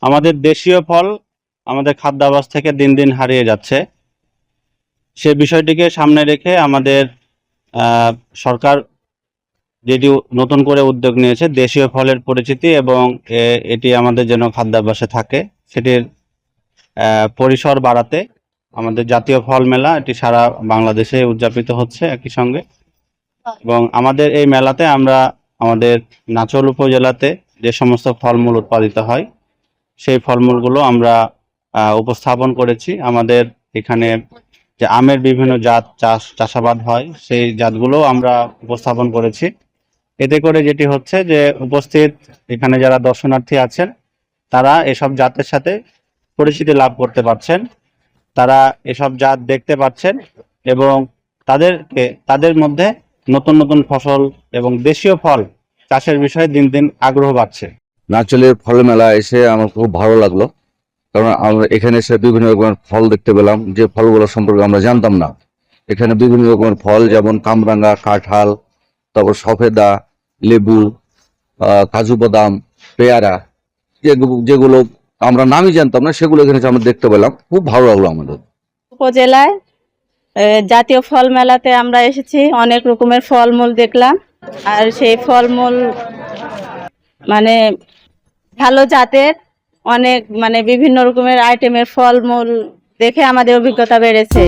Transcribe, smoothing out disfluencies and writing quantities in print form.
আমাদের দেশীয় ফল আমাদের খাদ্যাভ্যাস থেকে দিন দিন হারিয়ে যাচ্ছে। সে বিষয়টিকে সামনে রেখে আমাদের সরকার যেটি নতুন করে উদ্যোগ নিয়েছে দেশীয় ফলের পরিচিতি এবং এটি আমাদের যেন খাদ্যাভ্যাসে থাকে সেটির পরিসর বাড়াতে আমাদের জাতীয় ফল মেলা এটি সারা বাংলাদেশে উদযাপিত হচ্ছে একই সঙ্গে। এবং আমাদের এই মেলাতে আমরা আমাদের নাচল উপজেলাতে যে সমস্ত ফলমূল উৎপাদিত হয় সেই ফলমূলগুলো আমরা উপস্থাপন করেছি। আমাদের এখানে যে আমের বিভিন্ন জাত চাষাবাদ হয় সেই জাতগুলো আমরা উপস্থাপন করেছি। এতে করে যেটি হচ্ছে যে উপস্থিত এখানে যারা দর্শনার্থী আছেন তারা এসব জাতের সাথে পরিচিতি লাভ করতে পারছেন, তারা এসব জাত দেখতে পাচ্ছেন এবং তাদের মধ্যে নতুন নতুন ফসল এবং দেশীয় ফল চাষের বিষয়ে দিন দিন আগ্রহ বাড়ছে। নাচলের ফল মেলা এসে আমার খুব ভালো লাগলো, কারণ আমরা এখানে এসে বিভিন্ন রকমের ফল দেখতে পেলাম যে ফলগুলো সম্পর্কে আমরা জানতাম না। এখানে বিভিন্ন রকমের ফল যেমন কামরাঙ্গা, কাঁঠাল, তারপর সফেদা, লেবু, কাজু বাদাম, পেয়ারা, যেগুলো আমরা নামই জানতাম না সেগুলো এখানে আমরা দেখতে পেলাম। খুব ভালো লাগলো আমাদের। উপজেলায় জাতীয় ফল মেলাতে আমরা এসেছি, অনেক রকমের ফলমূল দেখলাম। আর সেই ফলমূল মানে ভালো জাতের, অনেক বিভিন্ন রকমের আইটেমের ফলমূল দেখে আমাদের অভিজ্ঞতা বেড়েছে।